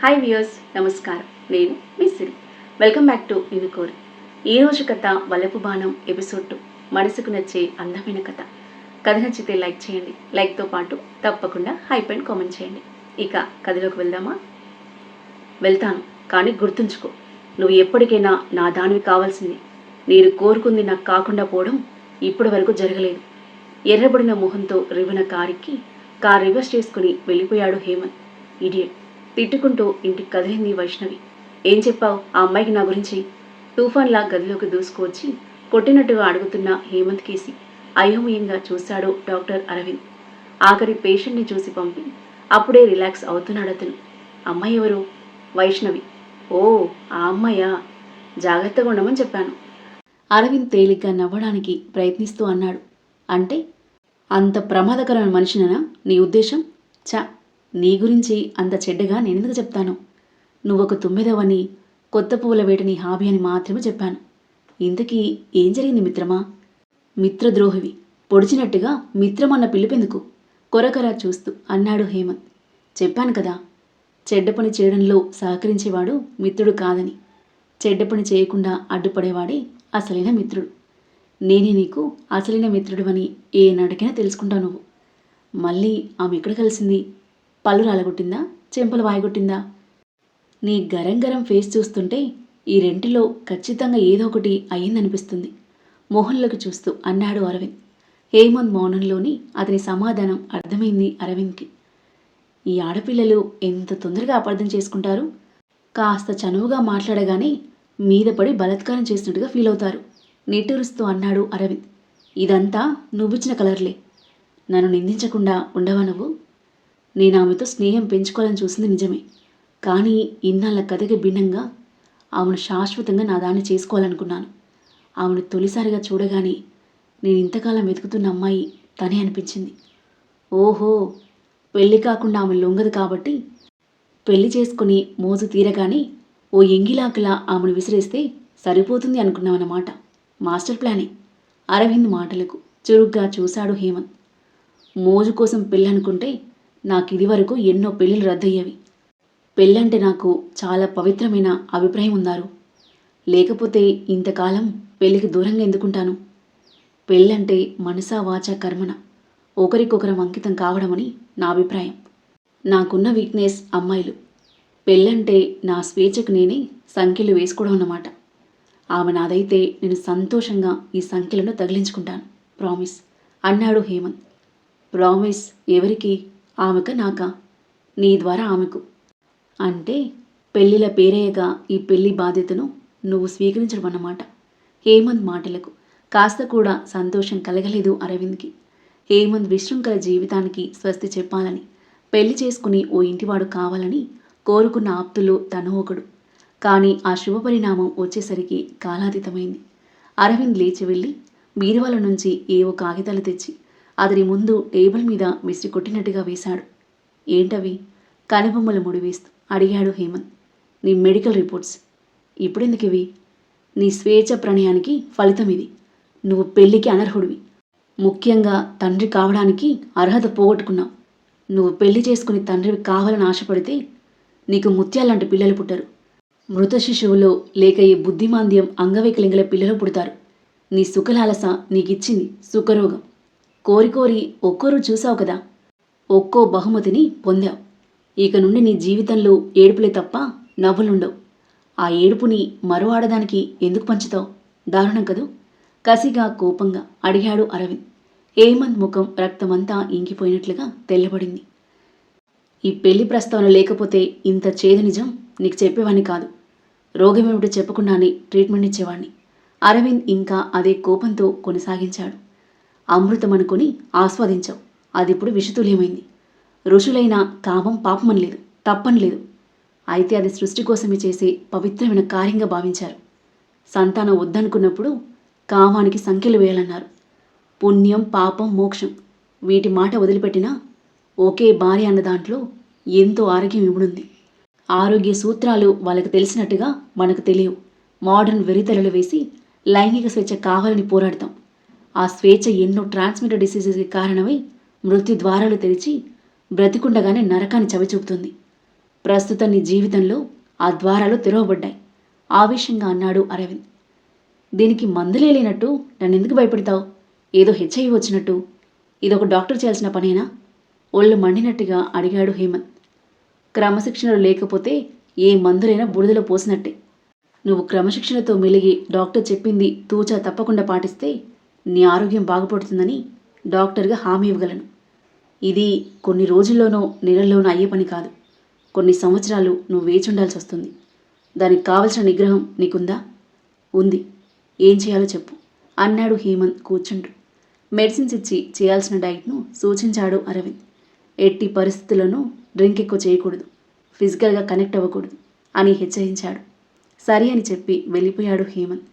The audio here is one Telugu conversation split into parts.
హాయ్ వ్యూయర్స్, నమస్కారం. నేను మీ సిరి. వెల్కమ్ బ్యాక్ టు ఇనుకోరి. ఈరోజు కథ వలపు బాణం ఎపిసోడ్ 2. మనసుకు నచ్చే అందమైన కథ. కథ నచ్చితే లైక్ చేయండి. లైక్తో పాటు తప్పకుండా హైప్ అండ్ కామెంట్ చేయండి. ఇక కథలోకి వెళ్దామా? వెళ్తాను, కానీ గుర్తుంచుకో, నువ్వు ఎప్పటికైనా నా దానివి కావాల్సింది. నేను కోరుకుంది నాకు కాకుండా పోవడం ఇప్పటి వరకు జరగలేదు. ఎర్రబడిన మొహంతో రివన కార్ రివర్స్ చేసుకుని వెళ్ళిపోయాడు హేమంత్. ఇడియట్. తిట్టుకుంటూ ఇంటికి కదిలింది వైష్ణవి. ఏం చెప్పావు ఆ అమ్మాయికి నా గురించి? తుఫాన్లా గదిలోకి దూసుకువచ్చి కొట్టినట్టుగా అడుగుతున్న హేమంత్ కేసి అయోమయంగా చూశాడు డాక్టర్ అరవింద్. ఆఖరి పేషెంట్ని చూసి పంపి అప్పుడే రిలాక్స్ అవుతున్నాడు అతను. అమ్మాయి ఎవరు? వైష్ణవి. ఓ, ఆ అమ్మాయా? జాగ్రత్తగా ఉండమని చెప్పాను. అరవింద్ తేలిగ్గా నవ్వడానికి ప్రయత్నిస్తూ అన్నాడు. అంటే అంత ప్రమాదకరమైన మనిషినా నీ ఉద్దేశం? చా, నీ గురించి అంత చెడ్డగా నేనెందుకు చెప్తాను? నువ్వొక తుమ్మెదవని, కొత్త పువ్వుల వేటని హాబీ అని మాత్రమే చెప్పాను. ఇంతకీ ఏం జరిగింది మిత్రమా? మిత్రద్రోహివి. పొడిచినట్టుగా మిత్రమన్న పిలుపెందుకు? కొరకరా చూస్తూ అన్నాడు హేమంత్. చెప్పాను కదా, చెడ్డ పని చేయడంలో సహకరించేవాడు మిత్రుడు కాదని. చెడ్డ పని చేయకుండా అడ్డుపడేవాడే అసలైన మిత్రుడు. నేనే నీకు అసలైన మిత్రుడివని ఏనాటికైనా తెలుసుకుంటావు నువ్వు. మళ్ళీ ఆమె ఎక్కడ కలిసింది? పళ్ళు రాలగొట్టిందా? చెంపలు వాయగొట్టిందా? నీ గరం గరం ఫేస్ చూస్తుంటే ఈ రెంటిలో ఖచ్చితంగా ఏదో ఒకటి అయ్యిందనిపిస్తుంది. మోహన్లోకి చూస్తూ అన్నాడు అరవింద్. హేమంత్ మౌనంలోని అతని సమాధానం అర్థమైంది అరవింద్కి. ఈ ఆడపిల్లలు ఎంత తొందరగా అపార్థం చేసుకుంటారు. కాస్త చనువుగా మాట్లాడగానే మీద పడి బలాత్కారం చేసినట్టుగా ఫీల్ అవుతారు. నిట్టూరుస్తూ అన్నాడు అరవింద్. ఇదంతా నువ్విచ్చిన కలర్లే. నన్ను నిందించకుండా ఉండవా నువ్వు? నేను ఆమెతో స్నేహం పెంచుకోవాలని చూసింది నిజమే, కానీ ఇన్నాళ్ళ కథకి భిన్నంగా ఆమెను శాశ్వతంగా నా దాన్ని చేసుకోవాలనుకున్నాను. ఆమెను తొలిసారిగా చూడగానే నేను ఇంతకాలం వెతుకుతున్న అమ్మాయి తనే అనిపించింది. ఓహో, పెళ్ళి కాకుండా ఆమె లొంగదు కాబట్టి పెళ్లి చేసుకుని మోజు తీరగానే ఓ ఎంగిలాకులా ఆమెను విసిరేస్తే సరిపోతుంది అనుకున్నామన్నమాట. మాస్టర్ ప్లానే. అరవింద్ మాటలకు చురుగ్గా చూశాడు హేమంత్. మోజు కోసం పెళ్ళనుకుంటే నాకు ఇదివరకు ఎన్నో పెళ్ళిళ్ళు రద్దయ్యేవి. పెళ్ళంటే నాకు చాలా పవిత్రమైన అభిప్రాయం ఉన్నారు. లేకపోతే ఇంతకాలం పెళ్ళికి దూరంగా ఎందుకుంటాను? పెళ్ళంటే మనసా వాచా కర్మన ఒకరికొకరం అంకితం కావడమని నా అభిప్రాయం. నాకున్న వీక్నెస్ అమ్మాయిలు. పెళ్ళంటే నా స్వేచ్ఛకు నేనే సంఖ్యలు వేసుకోవడం అన్నమాట. ఆమె నాదైతే నేను సంతోషంగా ఈ సంఖ్యలను తగిలించుకుంటాను. ప్రామిస్ అన్నాడు హేమంత్. ప్రామిస్ ఎవరికి? ఆమెక నాకా? నీ ద్వారా ఆమెకు. అంటే పెళ్ళిల పేరేయగా ఈ పెళ్లి బాధ్యతను నువ్వు స్వీకరించడం అన్నమాట. హేమంత్ మాటలకు కాస్త కూడా సంతోషం కలగలేదు అరవింద్కి. హేమంత్ విశృంఖల జీవితానికి స్వస్తి చెప్పాలని, పెళ్లి చేసుకుని ఓ ఇంటివాడు కావాలని కోరుకున్న ఆప్తులు తను ఒకడు. కానీ ఆ శుభపరిణామం వచ్చేసరికి కాలాతీతమైంది. అరవింద్ లేచి వెళ్ళి బీరువాల నుంచి ఏవో కాగితాలు తెచ్చి అతని ముందు టేబుల్ మీద విసిరి కొట్టినట్టుగా వేశాడు. ఏంటవి? కనుబొమ్మలు ముడివేస్తూ అడిగాడు హేమంత్. నీ మెడికల్ రిపోర్ట్స్. ఇప్పుడెందుకు ఇవి? నీ స్వేచ్ఛ ప్రణయానికి ఫలితం ఇది. నువ్వు పెళ్లికి అనర్హుడివి. ముఖ్యంగా తండ్రి కావడానికి అర్హత పోగొట్టుకున్నావు. నువ్వు పెళ్లి చేసుకుని తండ్రివి కావాలని ఆశపడితే నీకు ముత్యాలంటి పిల్లలు పుట్టరు. మృత శిశువులో లేక ఈ బుద్ధిమాంద్యం అంగవైకల్యంగల పిల్లలు పుడతారు. నీ సుఖలాలస నీకిచ్చింది సుఖరోగం. కోరి ఒక్కోరు చూసావు కదా, ఒక్కో బహుమతిని పొందావు. ఇక నుండి నీ జీవితంలో ఏడుపులే తప్ప నవ్వులుండవు. ఆ ఏడుపుని మరో ఆడదానికి ఎందుకు పంచుతావు? దారుణం కదూ? కసిగా కోపంగా అడిగాడు అరవింద్. హేమంత్ ముఖం రక్తమంతా ఇంకిపోయినట్లుగా తెల్లబడింది. ఈ పెళ్లి ప్రస్తావన లేకపోతే ఇంత చేదు నిజం నీకు చెప్పేవాణ్ణి కాదు. రోగమేమిటో చెప్పకుండానే ట్రీట్మెంట్ ఇచ్చేవాణ్ణి. అరవింద్ ఇంకా అదే కోపంతో కొనసాగించాడు. అమృతం అనుకుని ఆస్వాదించావు, అదిప్పుడు విషతుల్యమైంది. ఋషులైన కామం పాపమని లేదు, తప్పని లేదు. అయితే అది సృష్టి కోసమే చేసే పవిత్రమైన కార్యంగా భావించారు. సంతానం వద్దనుకున్నప్పుడు కామానికి సంఖ్యలు వేయాలన్నారు. పుణ్యం, పాపం, మోక్షం వీటి మాట వదిలిపెట్టినా ఒకే భార్య అన్న దాంట్లో ఎంతో ఆరోగ్యం ఇముడుంది. ఆరోగ్య సూత్రాలు వాళ్ళకి తెలిసినట్టుగా మనకు తెలియవు. మోడర్న్ వెరితెరలు వేసి లైంగిక స్వేచ్ఛ కావాలని పోరాడతాం. ఆ స్వేచ్ఛ ఎన్నో ట్రాన్స్మిటర్ డిసీజెస్కి కారణమై మృత్యు ద్వారాలు తెరిచి బ్రతికుండగానే నరకాన్ని చవిచూపుతుంది. ప్రస్తుతం నీ జీవితంలో ఆ ద్వారాలు తెరవబడ్డాయి ఆవేశంగా అన్నాడు అరవింద్. దీనికి మందులే లేనట్టు నన్నెందుకు భయపెడతావు? ఏదో హెచ్ఐవి వచ్చినట్టు. ఇదొక డాక్టర్ చేయాల్సిన పనేనా? ఒళ్ళు మండినట్టుగా అడిగాడు హేమంత్. క్రమశిక్షణలు లేకపోతే ఏ మందులైనా బురదలో పోసినట్టే. నువ్వు క్రమశిక్షణతో మెలిగి డాక్టర్ చెప్పింది తూచా తప్పకుండా పాటిస్తే నీ ఆరోగ్యం బాగుపడుతుందని డాక్టర్గా హామీ ఇవ్వగలను. ఇది కొన్ని రోజుల్లోనో నెలల్లోనో అయ్యే పని కాదు. కొన్ని సంవత్సరాలు నువ్వు వేచి ఉండాల్సి వస్తుంది. దానికి కావలసిన నిగ్రహం నీకుందా? ఉంది. ఏం చేయాలో చెప్పు అన్నాడు హేమంత్ కూర్చుంటూ. మెడిసిన్స్ ఇచ్చి చేయాల్సిన డైట్ను సూచించాడు అరవింద్. ఎట్టి పరిస్థితుల్లోనూ డ్రింక్ ఎక్కువ చేయకూడదు, ఫిజికల్గా కనెక్ట్ అవ్వకూడదు అని హెచ్చరించాడు. సరే అని చెప్పి వెళ్ళిపోయాడు హేమంత్.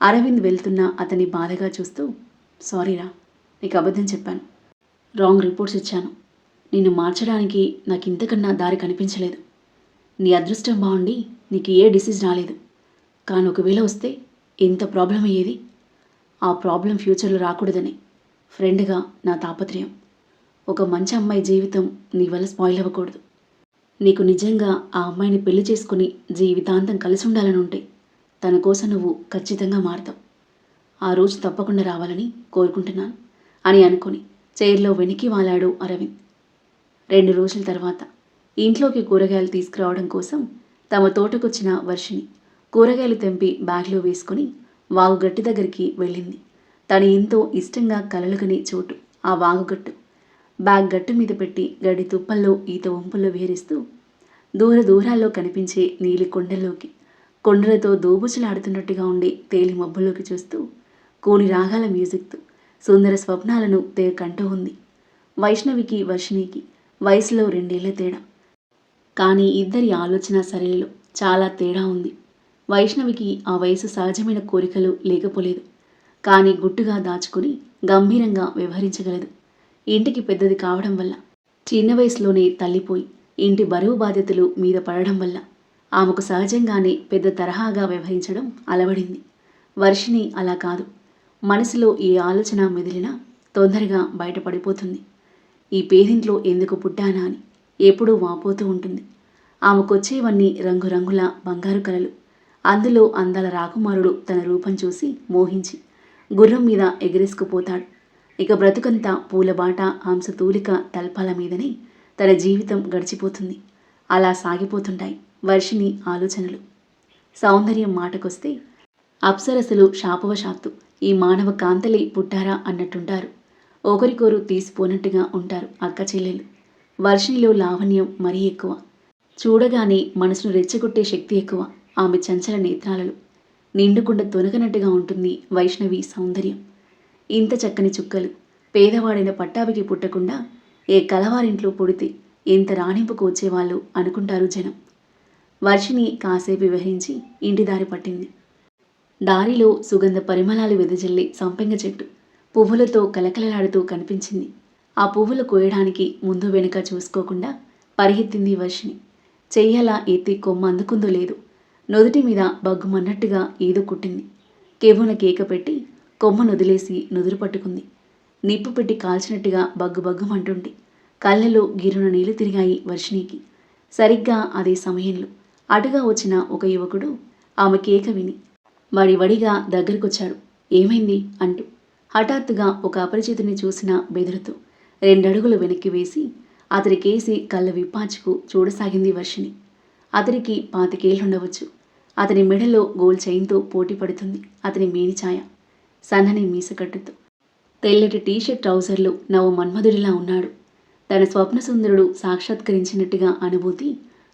అరవింద్ వెళ్తున్నా అతన్ని బాధగా చూస్తూ, సారీరా, నీకు అబద్ధం చెప్పాను. రాంగ్ రిపోర్ట్స్ ఇచ్చాను. నిన్ను మార్చడానికి నాకు ఇంతకన్నా దారి కనిపించలేదు. నీ అదృష్టం బాగుండి నీకు ఏ డిసీజ్ రాలేదు. కానీ ఒకవేళ వస్తే ఎంత ప్రాబ్లం అయ్యేది. ఆ ప్రాబ్లం ఫ్యూచర్లో రాకూడదని ఫ్రెండ్గా నా తాపత్రయం. ఒక మంచి అమ్మాయి జీవితం నీ వల్ల స్పాయిల్ అవ్వకూడదు. నీకు నిజంగా ఆ అమ్మాయిని పెళ్లి చేసుకుని జీవితాంతం కలిసి ఉండాలని ఉంటే తన కోసం నువ్వు ఖచ్చితంగా మారుతావు. ఆ రోజు తప్పకుండా రావాలని కోరుకుంటున్నాను అని అనుకుని చైర్లో వెనక్కి వాలాడు అరవింద్. 2 రోజుల తర్వాత ఇంట్లోకి కూరగాయలు తీసుకురావడం కోసం తమ తోటకొచ్చిన వర్షిని కూరగాయలు తెంపి బ్యాగ్లో వేసుకుని వాగుగట్టు దగ్గరికి వెళ్ళింది. తను ఎంతో ఇష్టంగా కలలుకని చోటు ఆ వాగుగట్టు. బ్యాగ్ గట్టు మీద పెట్టి గడి తుప్పల్లో ఈత వంపుల్లో విహరిస్తూ దూరాల్లో కనిపించే నీలి కొండల్లోకి, కొండలతో దోబుచులాడుతున్నట్టుగా ఉండే తేలి మబ్బుల్లోకి చూస్తూ కోని రాగాల మ్యూజిక్తో సుందర స్వప్నాలను కంటూ ఉంది. వైష్ణవికి వర్షినికి వయసులో 2 ఏళ్ల తేడా. కానీ ఇద్దరి ఆలోచన సరళిలో చాలా తేడా ఉంది. వైష్ణవికి ఆ వయసు సహజమైన కోరికలు లేకపోలేదు. కానీ గుట్టుగా దాచుకుని గంభీరంగా వ్యవహరించగలదు. ఇంటికి పెద్దది కావడం వల్ల, చిన్న వయసులోనే తల్లిపోయి ఇంటి బరువు బాధ్యతలు మీద పడడం వల్ల ఆమెకు సహజంగానే పెద్ద తరహాగా వ్యవహరించడం అలవడింది. వర్షిని అలా కాదు. మనసులో ఏ ఆలోచన మెదిలినా తొందరగా బయటపడిపోతుంది. ఈ పేదింట్లో ఎందుకు పుట్టానా అని ఎప్పుడూ వాపోతూ ఉంటుంది. ఆమెకొచ్చేవన్నీ రంగురంగుల బంగారు కలలు. అందులో అందాల రాకుమారుడు తన రూపం చూసి మోహించి గుర్రం మీద ఎగిరేసుకుపోతాడు. ఇక బ్రతుకంతా పూలబాట, హంసతూలిక తల్పాల మీదనే తన జీవితం గడిచిపోతుంది. అలా సాగిపోతుంటాయి వర్షిని ఆలోచనలు. సౌందర్యం మాటకొస్తే అప్సరసలు శాపవశాత్తు ఈ మానవ కాంతలే పుట్టారా అన్నట్టుంటారు. ఒకరికొరు తీసిపోనట్టుగా ఉంటారు అక్క చెల్లెలు. వర్షినిలో లావణ్యం మరీ ఎక్కువ. చూడగానే మనసును రెచ్చగొట్టే శక్తి ఎక్కువ ఆమె చంచల నేత్రాలలో. నిండుకుండ తొనకనట్టుగా ఉంటుంది వైష్ణవి సౌందర్యం. ఇంత చక్కని చుక్కలు పేదవాడైన పట్టాభికి పుట్టకుండా ఏ కలవారింట్లో పుడితే ఎంత రాణింపుకు వచ్చేవాళ్ళు అనుకుంటారు జనం. వర్షిని కాసేపు వివరించి ఇంటి దారి పట్టింది. దారిలో సుగంధ పరిమళాలు వెదజల్లే సంపెంగ చెట్టు పువ్వులతో కలకలలాడుతూ కనిపించింది. ఆ పువ్వులు కోయడానికి ముందు వెనుక చూసుకోకుండా పరిగెత్తింది వర్షిని. చెయ్యలా ఎత్తి కొమ్మ అందుకుందో లేదు, నుదుటి మీద బగ్గుమన్నట్టుగా ఏదో కుట్టింది. కెవ్వున కేక పెట్టి కొమ్మను వదిలేసి నుదురు పట్టుకుంది. నిప్పు పెట్టి కాల్చినట్టుగా బగ్గుమంటుండి కళ్ళలో గిరున నీళ్లు తిరిగాయి వర్షినికి. సరిగ్గా అదే సమయంలో అటుగా వచ్చిన ఒక యువకుడు ఆమె కేక విని వడివడిగా దగ్గరకొచ్చాడు. ఏమైంది అంటూ. హఠాత్తుగా ఒక అపరిచితుని చూసిన బెదురుతూ 2 అడుగులు వెనక్కి వేసి అతడి కేసి కళ్ళ విప్పాచుకు చూడసాగింది వర్షిని. అతడికి 25 ఏళ్లుండవచ్చు. అతని మెడలో గోల్డ్ చైన్తో పోటీ పడుతుంది అతని మేనిఛాయ. సన్నని మీసకట్టుతో తెల్లటి టీషర్ట్ ట్రౌజర్లు నవ మన్మధుడిలా ఉన్నాడు. తన స్వప్న సుందరుడు సాక్షాత్కరించినట్టుగా అనుభూతి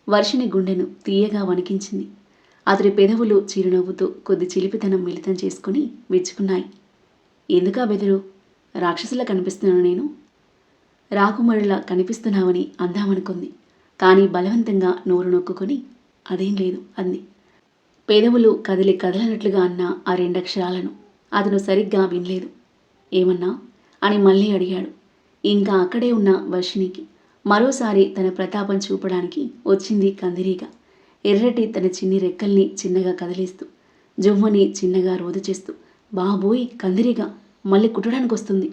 వర్షిని గుండెను తీయగా వణికించింది. అతడి పెదవులు చిరునవ్వుతో కొద్ది చిలిపితనం మిళితం చేసుకుని విచ్చుకున్నాయి. ఎందుకా బెదురు? రాక్షసులా కనిపిస్తున్నాను నేను? రాకుమారులా కనిపిస్తున్నావని అందామనుకుంది. కానీ బలవంతంగా నోరు నొక్కుని అదేం లేదు అంది. పెదవులు కదలనట్లుగా అన్న ఆ 2 అక్షరాలను అతను సరిగ్గా వినలేదు. ఏమన్నా అని మళ్ళీ అడిగాడు. ఇంకా అక్కడే ఉన్న వర్షినికి మరోసారి తన ప్రతాపం చూపడానికి వచ్చింది కందిరీగ. ఎర్రటి తన చిన్ని రెక్కల్ని చిన్నగా కదిలిస్తూ జుమ్మని చిన్నగా రోదు చేస్తూ, బాబోయ్ కందిరీగ మళ్ళీ కుట్టడానికి వస్తుంది.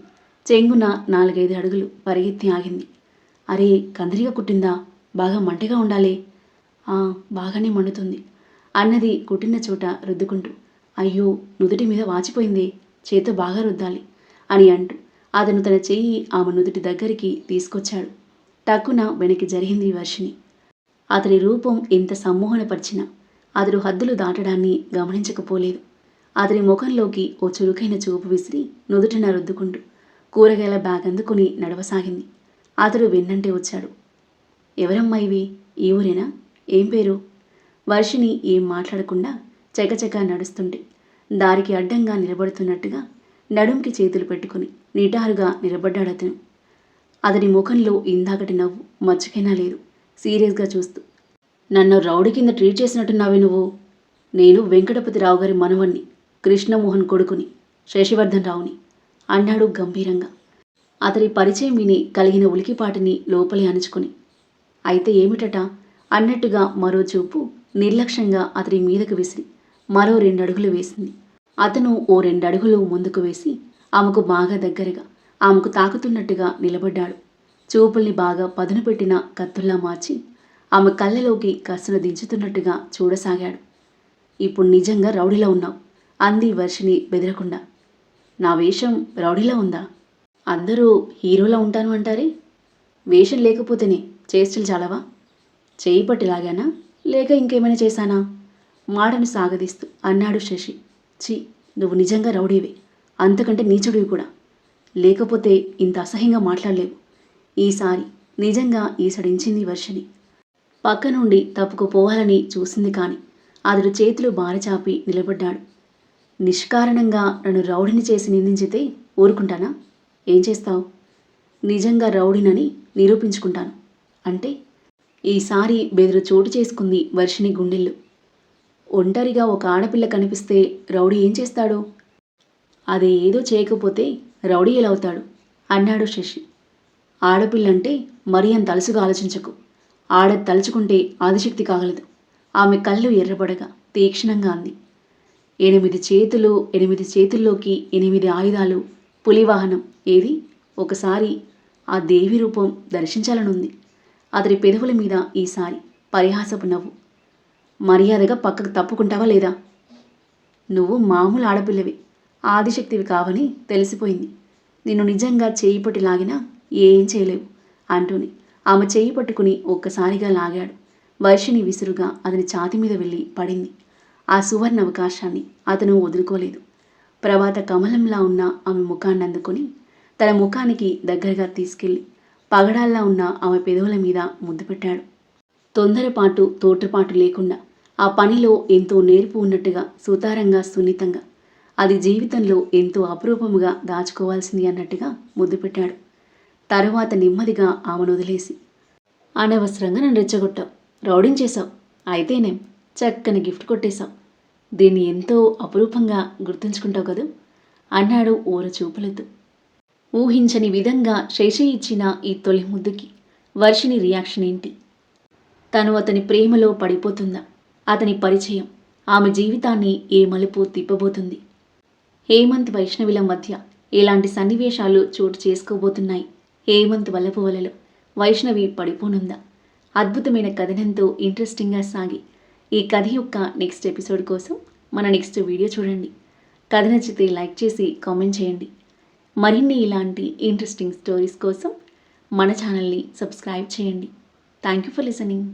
చెంగున 4-5 అడుగులు పరిగెత్తి ఆగింది. అరే కందిరీగ కుట్టిందా? బాగా మంటగా ఉండాలే "ఆ, బాగానే మండుతుంది" అన్నది కుట్టిన చోట రుద్దుకుంటూ. "అయ్యో, నుదుటి మీద వాచిపోయిందే, చేత్తో బాగా రుద్దాలి" అని అంటూ అతను తన చెయ్యి ఆమె నుదుటి దగ్గరికి తీసుకొచ్చాడు. టక్కున వెనక్కి జరిగింది వర్షిణి. అతడి రూపం ఎంత సమ్మోహనపరిచినా అతడు హద్దులు దాటడాన్ని గమనించకపోలేదు. అతని ముఖంలోకి ఓ చురుకైన చూపు విసిరి నుదుటిన రుద్దుకుంటూ కూరగాయల బ్యాగ్ అందుకుని నడవసాగింది. అతడు వెన్నంటే వచ్చాడు. "ఎవరమ్మా ఇవి? ఈ ఊరేనా? ఏం పేరు?" వర్షిణి ఏం మాట్లాడకుండా చకచకా నడుస్తుంటే దారికి అడ్డంగా నిలబడుతున్నట్టుగా నడుంకి చేతులు పెట్టుకుని నిటారుగా నిలబడ్డాడతను. అతని ముఖంలో ఇందాకటి నవ్వు మచ్చుకైనా లేదు. సీరియస్గా చూస్తూ, "నన్ను రౌడీ కింద ట్రీట్ చేసినట్టున్నావే నువ్వు. నేను వెంకటపతిరావు గారి మనవణ్ణి, కృష్ణమోహన్ కొడుకుని, శశివర్ధన్ రావుని" అన్నాడు గంభీరంగా. అతడి పరిచయం విని కలిగిన ఉలికిపాటిని లోపలి అణుచుకుని, "అయితే ఏమిటట" అన్నట్టుగా మరో చూపు నిర్లక్ష్యంగా అతడి మీదకు విసిరి మరో 2 అడుగులు వేసింది. అతను ఓ 2 అడుగులు ముందుకు వేసి ఆమెకు బాగా దగ్గరగా, ఆమెకు తాకుతున్నట్టుగా నిలబడ్డాడు. చూపుల్ని బాగా పదును పెట్టిన కత్తుల్లా మార్చి ఆమె కళ్ళలోకి కసును దించుతున్నట్టుగా చూడసాగాడు. "ఇప్పుడు నిజంగా రౌడీలా ఉన్నావు" అంది వర్షిణి బెదరకుండా. "నా వేషం రౌడీలా ఉందా? అందరూ హీరోలా ఉంటాను అంటారే. వేషం లేకపోతేనే చేష్టలు చాలవా? చేయి పట్టి లాగానా, లేక ఇంకేమైనా చేశానా?" మాటను సాగదీస్తూ అన్నాడు శశి. "ఛీ, నువ్వు నిజంగా రౌడీవే, అంతకంటే నీచుడివి కూడా. లేకపోతే ఇంత అసహ్యంగా మాట్లాడలేవు." ఈసారి నిజంగా ఈసడించింది వర్షిణి. పక్క నుండి తప్పుకుపోవాలని చూసింది కాని అతడు చేతులు బారచాపి నిలబడ్డాడు. "నిష్కారణంగా నన్ను రౌడీని చేసి నిందించితే ఊరుకుంటానా? ఏం చేస్తావు?" "నిజంగా రౌడీనని నిరూపించుకుంటాను." "అంటే?" ఈసారి బెదురు చోటు చేసుకుంది వర్షిణి గుండెల్లో. "ఒంటరిగా ఒక ఆడపిల్ల కనిపిస్తే రౌడీ ఏం చేస్తాడు? అదే ఏదో చేయకపోతే రౌడీ ఎలా అవుతాడు?" అన్నాడు శశి. "ఆడపిల్లంటే మరీ అంత అలసుగా ఆలోచించకు. ఆడది తలుచుకుంటే ఆదిశక్తి కాగలదు." ఆమె కళ్ళు ఎర్రబడగా తీక్షణంగా అంది. 8 చేతులు, 8 చేతుల్లోకి 8 ఆయుధాలు, పులివాహనం ఏది? ఒకసారి ఆ దేవి రూపం దర్శించాలనుంది. అతడి పెదవుల మీద ఈసారి పరిహాసపు నవ్వు. "మర్యాదగా పక్కకు తప్పుకుంటావా లేదా? నువ్వు మామూలు ఆడపిల్లవి, ఆదిశక్తివి కావని తెలిసిపోయింది. నిన్ను నిజంగా చేయి పట్టి లాగినా ఏం చేయలేవు" అంటూనే ఆమె చేయి పట్టుకుని ఒక్కసారిగా లాగాడు. వర్షిణి విసురుగా అతని ఛాతి మీద వెళ్ళి పడింది. ఆ సువర్ణ అవకాశాన్ని అతను వదులుకోలేదు. ప్రభాత కమలంలా ఉన్న ఆమె ముఖాన్ని అందుకొని తన ముఖానికి దగ్గరగా తీసుకెళ్లి పగడాల్లా ఉన్న ఆమె పెదవుల మీద ముద్దు పెట్టాడు. తొందరపాటు తోట్రపాటు లేకుండా ఆ పనిలో ఎంతో నేర్పు ఉన్నట్టుగా, సుతారంగా, సున్నితంగా, అది జీవితంలో ఎంతో అపురూపముగా దాచుకోవాల్సింది అన్నట్టుగా ముద్దు పెట్టాడు. తరువాత నెమ్మదిగా ఆమెను వదిలేసి, "అనవసరంగా నన్ను రెచ్చగొట్టావు, రౌడించేశావు. అయితేనేం, చక్కని గిఫ్ట్ కొట్టేశావు. దీన్ని ఎంతో అపురూపంగా గుర్తుంచుకుంటావు కదూ" అన్నాడు ఊర చూపులతో. ఊహించని విధంగా శశి ఇచ్చిన ఈ తొలి ముద్దుకి వర్షిణి రియాక్షన్ ఏంటి? తను అతని ప్రేమలో పడిపోతుందా? అతని పరిచయం ఆమె జీవితాన్ని ఏ మలుపు తిప్పబోతుంది? హేమంత్ వైష్ణవిల మధ్య ఎలాంటి సన్నివేశాలు చోటు చేసుకోబోతున్నాయి? హేమంత్ వలపు వలలో వైష్ణవి పడిపోనుందా? అద్భుతమైన కథనంతో ఇంట్రెస్టింగ్గా సాగి ఈ కథ యొక్క నెక్స్ట్ ఎపిసోడ్ కోసం మన నెక్స్ట్ వీడియో చూడండి. కథ నచ్చితే లైక్ చేసి కామెంట్ చేయండి. మరిన్ని ఇలాంటి ఇంట్రెస్టింగ్ స్టోరీస్ కోసం మన ఛానల్ని సబ్స్క్రైబ్ చేయండి. Thank you for listening.